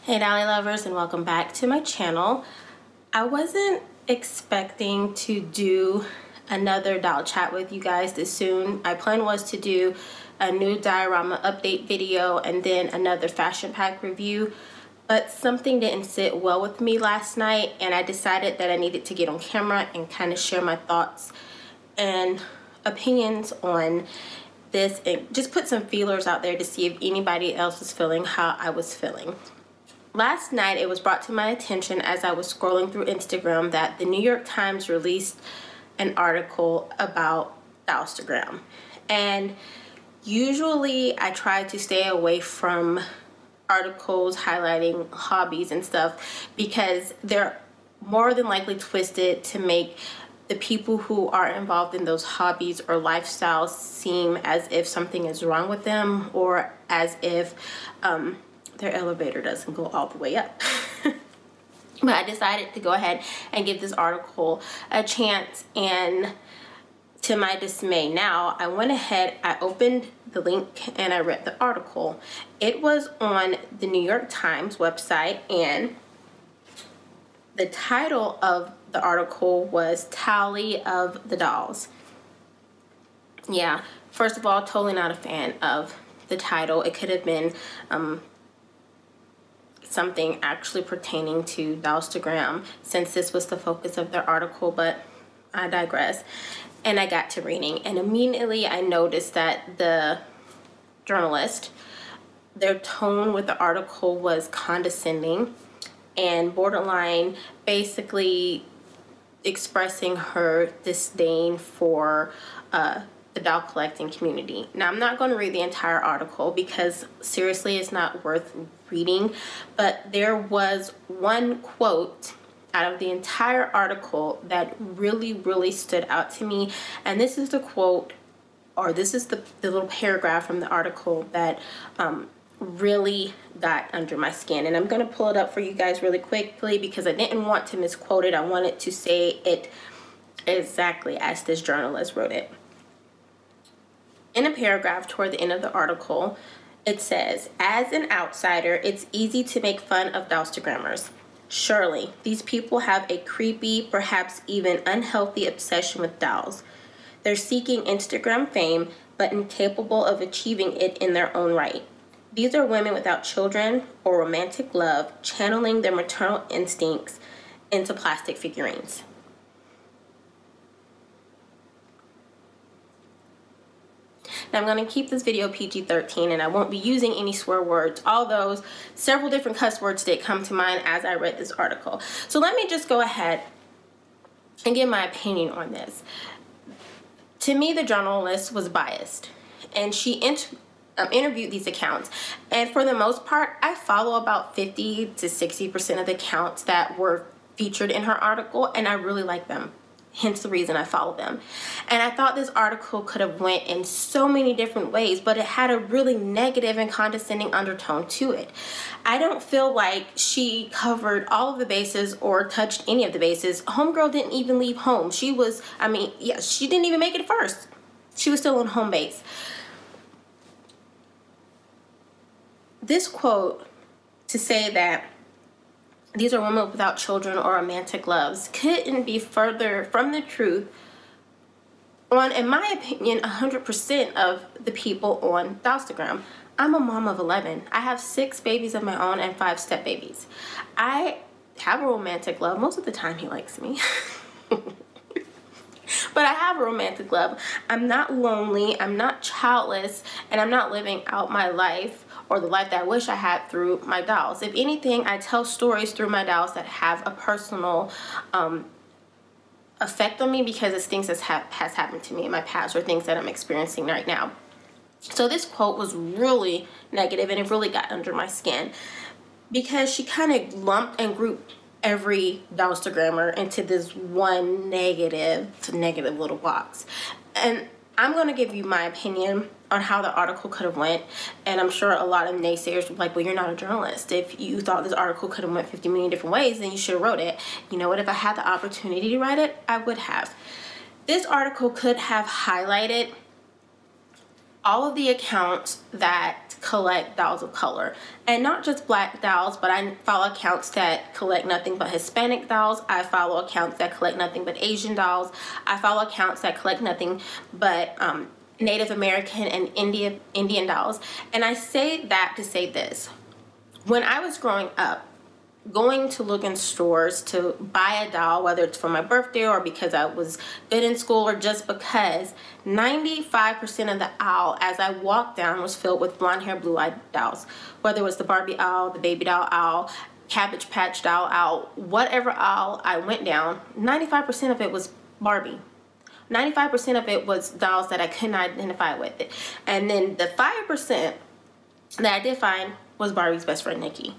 Hey Dolly lovers, and welcome back to my channel. I wasn't expecting to do another Dauhl chat with you guys this soon. My plan was to do a new diorama update video and then another fashion pack review, but something didn't sit well with me last night and I decided that I needed to get on camera and kind of share my thoughts and opinions on this and just put some feelers out there to see if anybody else is feeling how I was feeling. Last night, it was brought to my attention as I was scrolling through Instagram that the New York Times released an article about Dauhlstagram. And usually I try to stay away from articles highlighting hobbies and stuff because they're more than likely twisted to make the people who are involved in those hobbies or lifestyles seem as if something is wrong with them or as if their elevator doesn't go all the way up. But I decided to go ahead and give this article a chance, and to my dismay now, I went ahead, I opened the link and I read the article. It was on the New York Times website, and the title of the article was Tally of the Dauhls. Yeah, first of all, totally not a fan of the title. It could have been something actually pertaining to Dauhlstagram since this was the focus of their article, but I digress. And I got to reading, and immediately I noticed that the journalist, their tone with the article was condescending and borderline, basically expressing her disdain for the doll collecting community. Now, I'm not going to read the entire article because seriously it's not worth reading, but there was one quote out of the entire article that really stood out to me, and this is the quote, or this is the little paragraph from the article that really got under my skin. And I'm going to pull it up for you guys really quickly because I didn't want to misquote it. I wanted to say it exactly as this journalist wrote it. In a paragraph toward the end of the article, it says, "As an outsider, it's easy to make fun of Dauhlstagrammers. Surely, these people have a creepy, perhaps even unhealthy obsession with dolls. They're seeking Instagram fame, but incapable of achieving it in their own right. These are women without children or romantic love, channeling their maternal instincts into plastic figurines." Now, I'm going to keep this video PG-13 and I won't be using any swear words, although several different cuss words did come to mind as I read this article. So let me just go ahead and give my opinion on this. To me, the journalist was biased, and she interviewed these accounts, and for the most part, I follow about 50 to 60% of the accounts that were featured in her article, and I really like them. Hence the reason I follow them. And I thought this article could have went in so many different ways, but it had a really negative and condescending undertone to it. I don't feel like she covered all of the bases or touched any of the bases. Homegirl didn't even leave home. She was, she didn't even make it first. She was still on home base. This quote, to say that these are women without children or romantic loves, couldn't be further from the truth on, in my opinion, 100% of the people on Dauhlstagram. I'm a mom of 11. I have 6 babies of my own and 5 step babies. I have a romantic love. Most of the time he likes me. But I have a romantic love. I'm not lonely, I'm not childless, and I'm not living out my life or the life that I wish I had through my dolls. If anything, I tell stories through my dolls that have a personal effect on me because it's things that has happened to me in my past or things that I'm experiencing right now. So this quote was really negative and it really got under my skin because she kind of lumped and grouped every Dauhlstagrammer into this one negative little box. And I'm going to give you my opinion on how the article could have went, and I'm sure a lot of naysayers were like, well, you're not a journalist. If you thought this article could have went 50 million different ways, then you should have wrote it. You know what? If I had the opportunity to write it, I would have. This article could have highlighted all of the accounts that collect dolls of color, and not just black dolls, but I follow accounts that collect nothing but Hispanic dolls. I follow accounts that collect nothing but Asian dolls. I follow accounts that collect nothing but Native American and Indian dolls. And I say that to say this: when I was growing up, going to look in stores to buy a doll, whether it's for my birthday or because I was good in school or just because, 95% of the aisle as I walked down was filled with blonde hair, blue-eyed dolls. Whether it was the Barbie aisle, the baby doll aisle, Cabbage Patch doll aisle, whatever aisle I went down, 95% of it was Barbie. 95% of it was dolls that I couldn't identify with it. And then the 5% that I did find was Barbie's best friend, Nikki.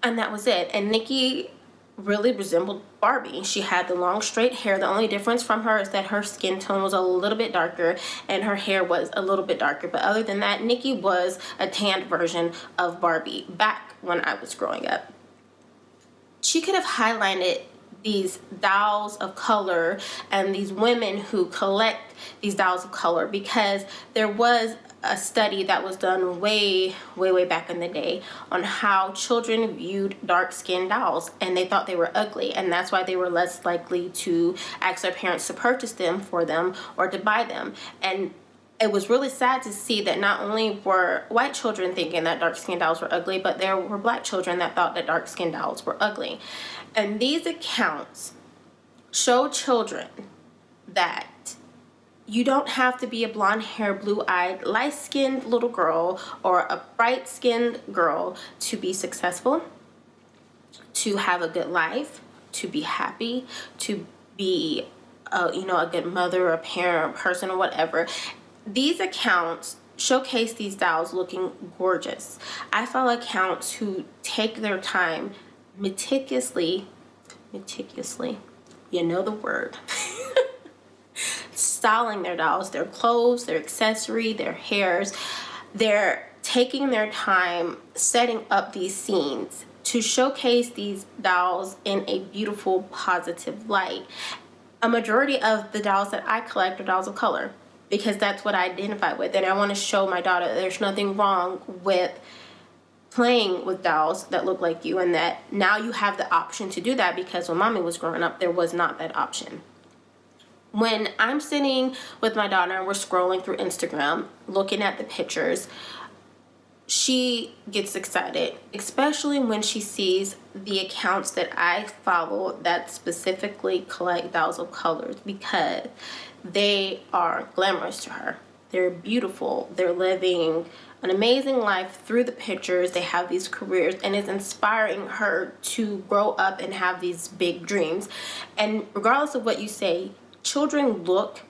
And that was it. And Nikki really resembled Barbie. She had the long straight hair. The only difference from her is that her skin tone was a little bit darker and her hair was a little bit darker. But other than that, Nikki was a tanned version of Barbie back when I was growing up. She could have highlighted these dolls of color and these women who collect these dolls of color, because there was a study that was done way back in the day on how children viewed dark-skinned dolls, and they thought they were ugly, and that's why they were less likely to ask their parents to purchase them for them or to buy them. And it was really sad to see that not only were white children thinking that dark-skinned dolls were ugly, but there were black children that thought that dark-skinned dolls were ugly. And these accounts show children that you don't have to be a blonde-haired, blue-eyed, light-skinned little girl or a bright-skinned girl to be successful, to have a good life, to be happy, to be a good mother, a parent, a person, or whatever. These accounts showcase these dolls looking gorgeous. I follow accounts who take their time meticulously, you know the word, styling their dolls, their clothes, their accessory, their hairs. They're taking their time setting up these scenes to showcase these dolls in a beautiful, positive light. A majority of the dolls that I collect are dolls of color, because that's what I identify with. And I want to show my daughter that there's nothing wrong with playing with dolls that look like you, and that now you have the option to do that, because when mommy was growing up, there was not that option. When I'm sitting with my daughter and we're scrolling through Instagram, looking at the pictures, she gets excited, especially when she sees the accounts that I follow that specifically collect dolls of colors, because they are glamorous to her. They're beautiful. They're living an amazing life through the pictures. They have these careers, and it's inspiring her to grow up and have these big dreams. And regardless of what you say, children look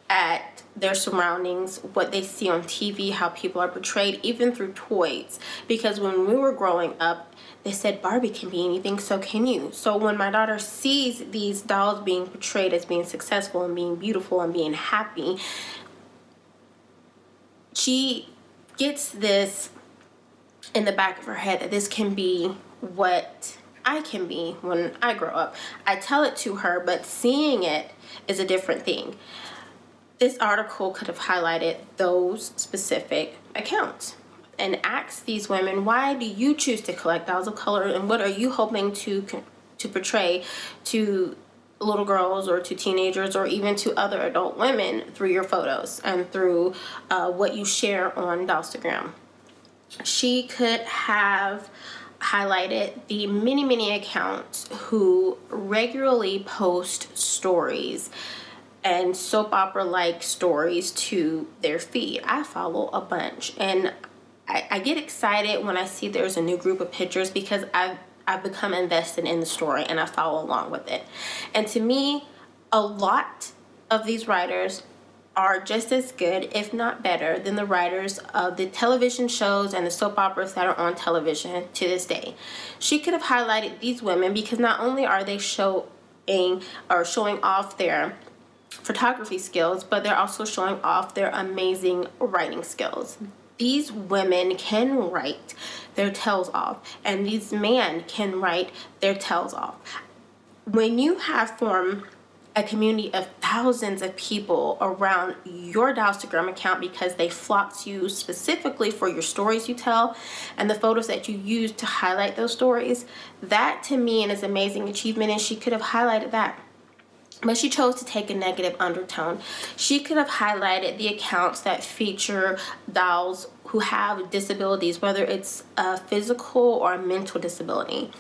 at their surroundings, what they see on TV, how people are portrayed, even through toys. Because when we were growing up, they said Barbie can be anything, so can you. So when my daughter sees these dolls being portrayed as being successful and being beautiful and being happy, she gets this in the back of her head that this can be what I can be when I grow up. I tell it to her, but seeing it is a different thing. This article could have highlighted those specific accounts and asked these women, why do you choose to collect dolls of color, and what are you hoping to portray to little girls or to teenagers or even to other adult women through your photos and through what you share on Dollstagram. She could have highlighted the many accounts who regularly post stories and soap opera like stories to their feed. I follow a bunch, and I get excited when I see there's a new group of pictures, because I've become invested in the story and I follow along with it. And to me, a lot of these writers are just as good, if not better, than the writers of the television shows and the soap operas that are on television to this day. She could have highlighted these women, because not only are they showing off their photography skills, but they're also showing off their amazing writing skills. These women can write their tails off, and these men can write their tails off. When you have formed a community of thousands of people around your Instagram account because they flock to you specifically for your stories you tell and the photos that you use to highlight those stories. That to me is an amazing achievement, and she could have highlighted that. But she chose to take a negative undertone. She could have highlighted the accounts that feature dolls who have disabilities, whether it's a physical or a mental disability.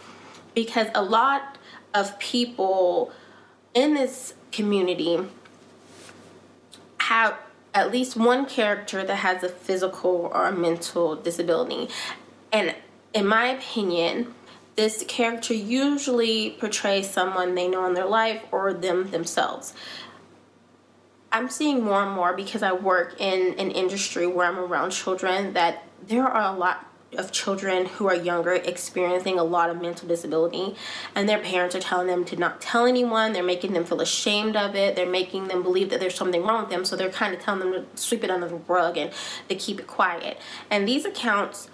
Because a lot of people in this community have at least one character that has a physical or a mental disability. And in my opinion, this character usually portrays someone they know in their life or themselves. I'm seeing more and more, because I work in an industry where I'm around children, that there are a lot of children who are younger experiencing a lot of mental disability, and their parents are telling them to not tell anyone. They're making them feel ashamed of it. They're making them believe that there's something wrong with them, so they're kind of telling them to sweep it under the rug and to keep it quiet. And these accounts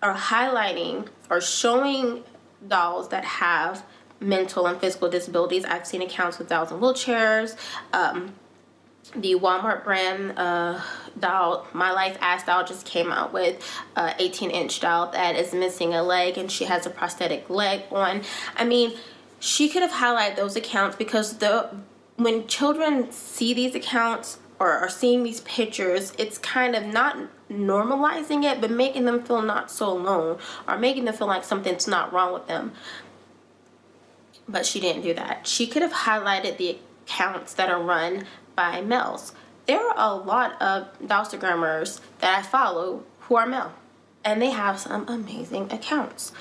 are highlighting or showing dolls that have mental and physical disabilities. I've seen accounts with dolls in wheelchairs. The Walmart brand doll, My Life Ass doll, just came out with an 18-inch doll that is missing a leg, and she has a prosthetic leg on. I mean, she could have highlighted those accounts, because when children see these accounts or are seeing these pictures, it's kind of not normalizing it, but making them feel not so alone, or making them feel like something's not wrong with them. But she didn't do that. She could have highlighted the accounts that are run by males. There are a lot of Instagrammers that I follow who are male, and they have some amazing accounts.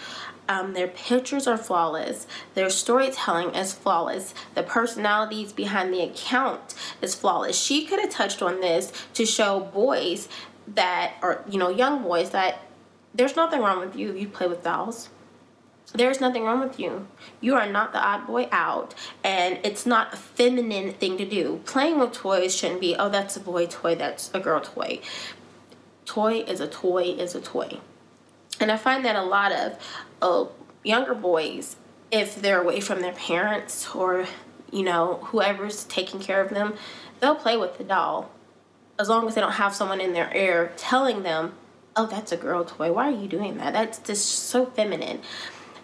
Their pictures are flawless. Their storytelling is flawless. The personalities behind the account is flawless. She could have touched on this to show boys that, or young boys, that there's nothing wrong with you if you play with dolls. There's nothing wrong with you. You are not the odd boy out, and it's not a feminine thing to do. Playing with toys shouldn't be, oh, that's a boy toy, that's a girl toy. Toy is a toy is a toy. And I find that a lot of younger boys, if they're away from their parents or, whoever's taking care of them, they'll play with the doll, as long as they don't have someone in their ear telling them, oh, that's a girl toy. Why are you doing that? That's just so feminine.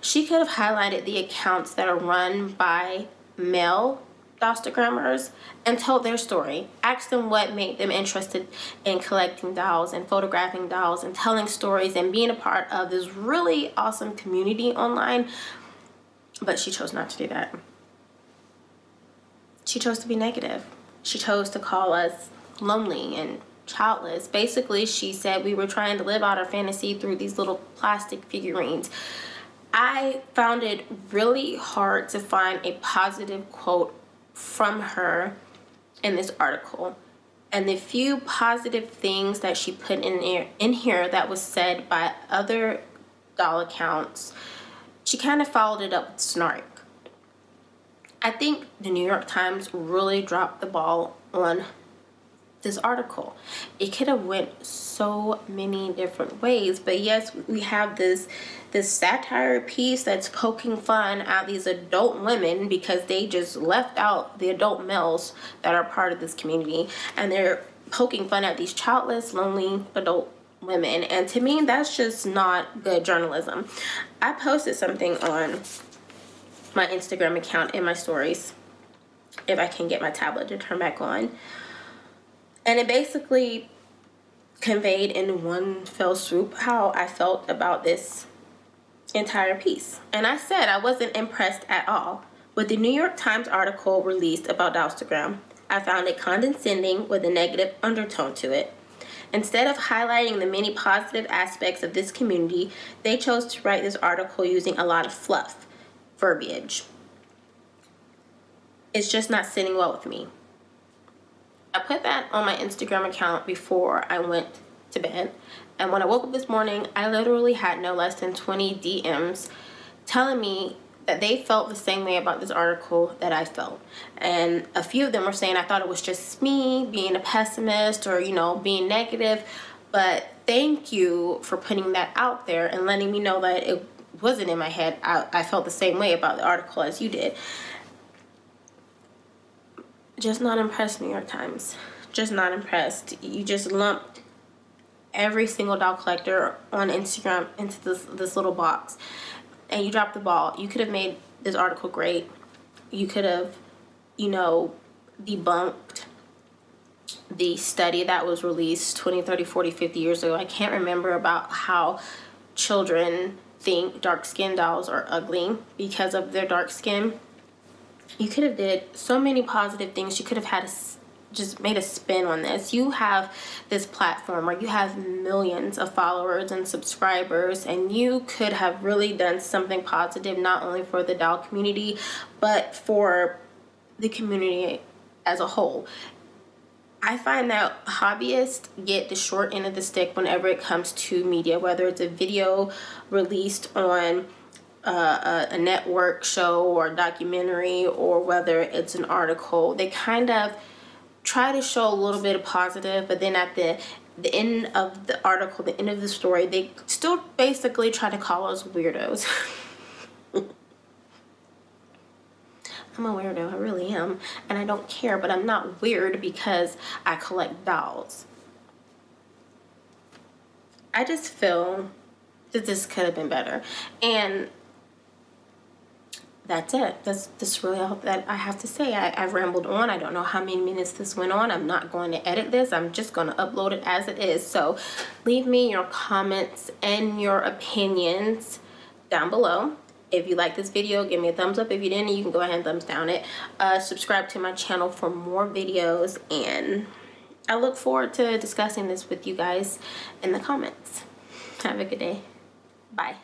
She could have highlighted the accounts that are run by male Instagrammers and told their story. Asked them what made them interested in collecting dolls and photographing dolls and telling stories and being a part of this really awesome community online. But she chose not to do that. She chose to be negative. She chose to call us lonely and childless. Basically, she said we were trying to live out our fantasy through these little plastic figurines. I found it really hard to find a positive quote from her in this article. And the few positive things that she put in here that was said by other doll accounts, she kind of followed it up with snark. I think the New York Times really dropped the ball on this article. It could have went so many different ways, but yes, we have this satire piece that's poking fun at these adult women because they just left out the adult males that are part of this community, and they're poking fun at these childless, lonely adult women. And to me, that's just not good journalism. I posted something on my Instagram account in my stories, if I can get my tablet to turn back on. And it basically conveyed in one fell swoop how I felt about this entire piece. And I said I wasn't impressed at all with the New York Times article released about Instagram. I found it condescending with a negative undertone to it. Instead of highlighting the many positive aspects of this community, they chose to write this article using a lot of fluff verbiage. It's just not sitting well with me. I put that on my Instagram account before I went to bed, and when I woke up this morning, I literally had no less than 20 DMs telling me that they felt the same way about this article that I felt. And a few of them were saying I thought it was just me being a pessimist or, being negative, but thank you for putting that out there and letting me know that it wasn't in my head. I felt the same way about the article as you did. Just not impressed, New York Times. Just not impressed. You just lumped every single doll collector on Instagram into this little box, and you dropped the ball. You could have made this article great. You could have, you know, debunked the study that was released 20, 30, 40, 50 years ago. I can't remember, about how children think dark-skinned dolls are ugly because of their dark skin. You could have did so many positive things. You could have had just made a spin on this. You have this platform where you have millions of followers and subscribers, and you could have really done something positive, not only for the doll community, but for the community as a whole. I find that hobbyists get the short end of the stick whenever it comes to media, whether it's a video released on a network show or documentary, or whether it's an article. They kind of try to show a little bit of positive, but then at the end of the article, the end of the story, they still basically try to call us weirdos. I'm a weirdo, I really am, and I don't care, but I'm not weird because I collect dolls. I just feel that this could have been better, and that's it. That's really all that I have to say. I've rambled on. I don't know how many minutes this went on. I'm not going to edit this. I'm just going to upload it as it is. So leave me your comments and your opinions down below. If you like this video, give me a thumbs up. If you didn't, you can go ahead and thumbs down it. Subscribe to my channel for more videos, and I look forward to discussing this with you guys in the comments. Have a good day. Bye.